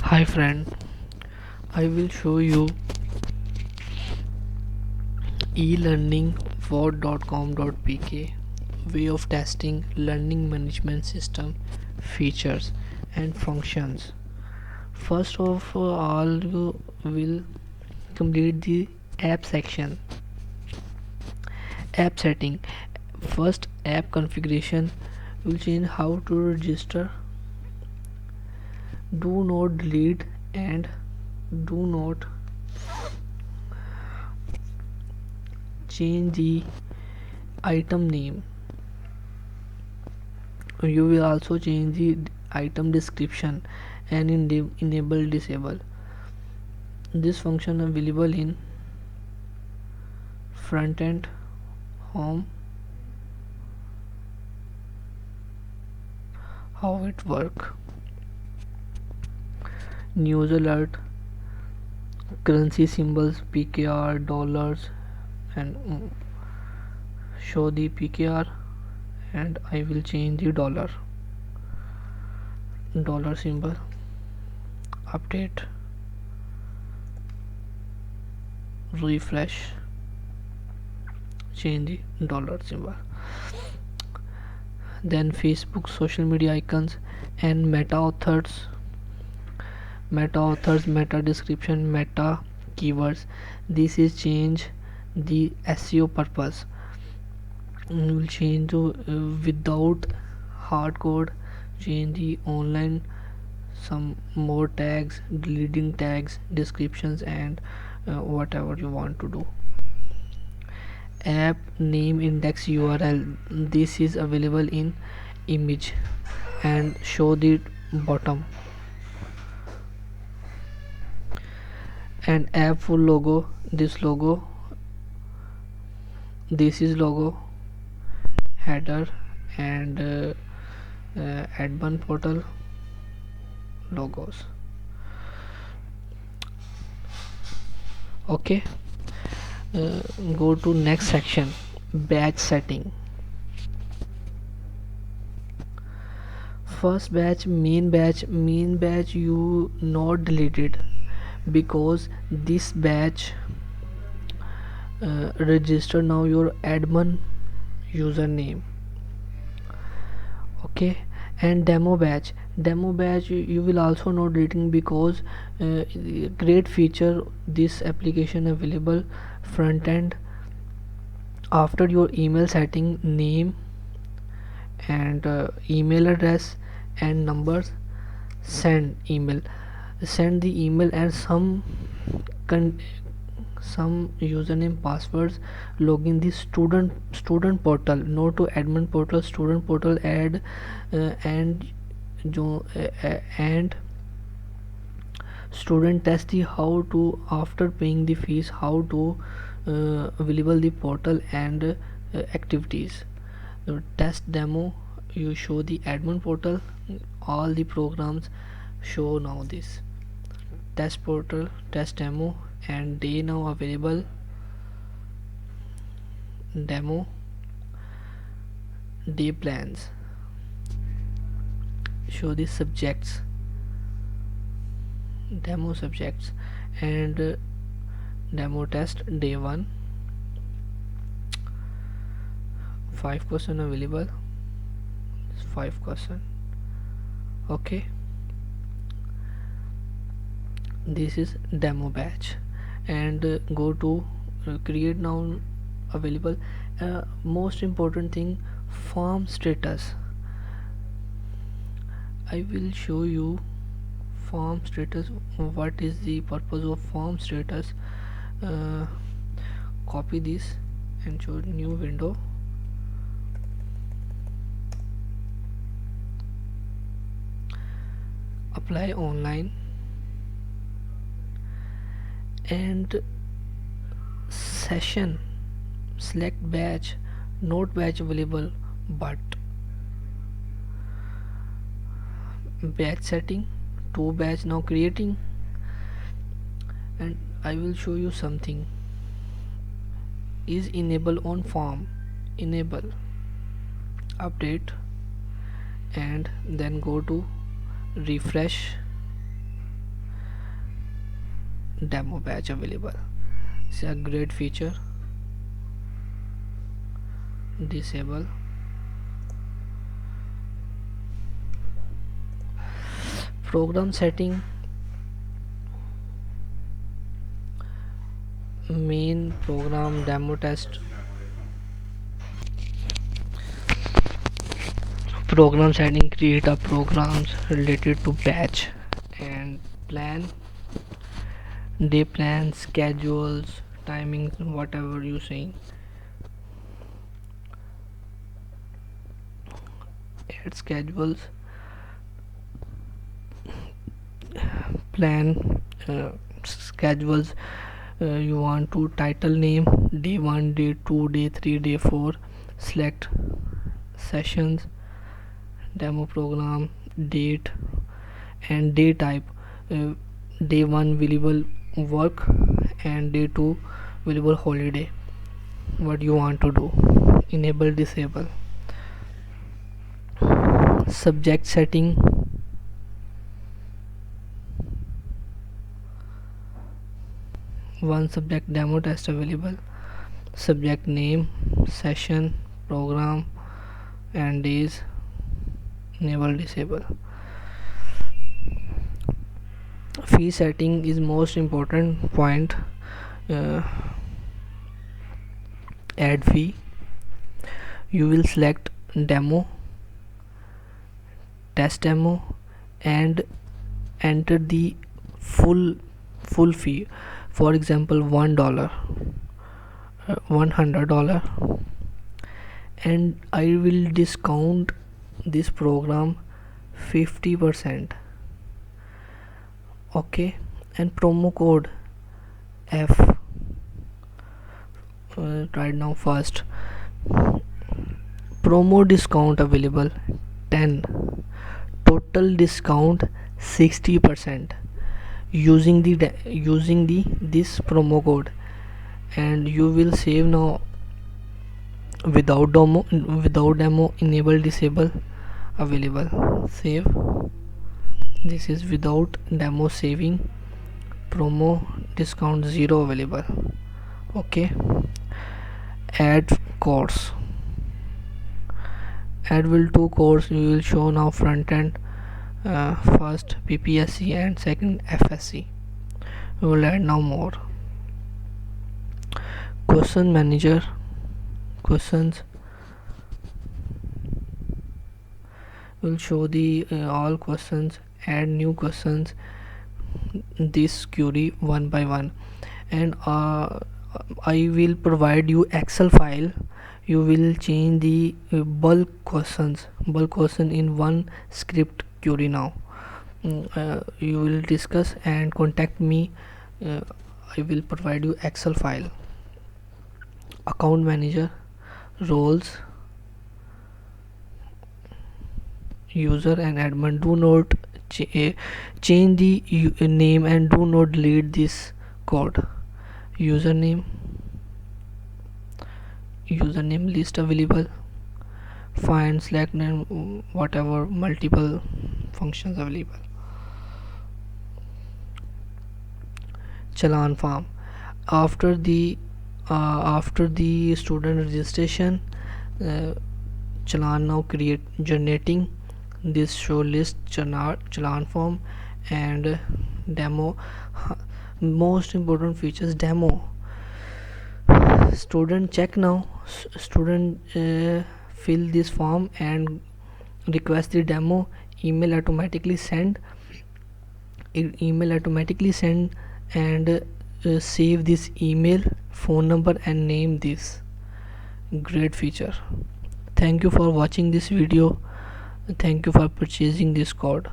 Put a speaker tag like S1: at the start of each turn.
S1: Hi friend, I will show you elearning4.com.pk way of testing learning management system features and functions. First of all, you will complete the app section. App setting. First, app configuration will change how to register. Do not delete and do not change the item name. You will also change the item description and enable disable this function available in front end, home. How it work: news alert, currency symbols, PKR, dollars, and show the PKR, and I will change the dollar symbol. Update, refresh, change the dollar symbol. Then Facebook social media icons and meta authors, meta description, meta keywords. This is change the SEO purpose. Will change without hard code. Change the online some more tags, deleting tags, descriptions, and whatever you want to do. App name index URL. This is available in image and show the bottom. And app full logo. This is logo, header, and admin portal logos. Okay, uh, go to next section, batch setting. First batch, main batch you not deleted because this batch register now your admin username. Okay, and demo batch you will also not deleting because great feature this application available front end. After your email setting, name and email address and numbers, send the email and some username passwords. Login the student portal, no to admin portal, student portal. Add and and student test the how to after paying the fees, how to available the portal and activities. The test demo, you show the admin portal, all the programs show now this test portal, test demo, and they now available demo day plans. Show the subjects, demo subjects, and demo test day 1, 5% available, 5%. Okay, this is demo batch. And go to create now available. Most important thing, form status. I will show you form status. What is the purpose of form status? uh, Copy this and show new window. Apply online and session, select batch, not batch available, but batch setting, two batch now creating. And I will show you something is enable on form, enable, update, and then go to refresh, demo batch available. It's a great feature. Disable. Program setting. Main program demo test. Program setting, create a programs related to batch and plan, day plan, schedules, timings, whatever you saying. Add schedules, plan, schedules. You want to title name day 1, day 2, day 3, day 4. Select sessions, demo program, date and day type. Day 1 available work and day 2 available holiday. What you want to do? Enable, disable. Subject setting. One subject demo test available. Subject name, session, program and days. Enable, disable. Fee setting is most important point. Add fee. You will select demo, test demo and enter the full fee. For example, $1, $100, and I will discount this program 50%. Okay, and promo code F. Right now first promo discount available 10, total discount 60% using the this promo code, and you will save now without demo. Enable, disable available. Save. This is without demo saving. Promo discount 0 available. Okay, add course. Add will to course. You will show now front end, first PPSC and second FSC. We will add now more. Question manager, questions will show the all questions. Add new questions, this query one by one, and I will provide you Excel file. You will change the bulk question in one script query now. You will discuss and contact me. I will provide you Excel file. Account manager, roles, user and admin. Do not change the name and do not delete this code. Username list available. Find, select and whatever multiple functions available. Challan form. After the student registration, Challan now generating this show list Challan form and demo. Most important features, demo. Student check now. Student fill this form and request the demo. Email automatically send and save this email, phone number and name this. Great feature. Thank you for watching this video. Thank you for purchasing this code.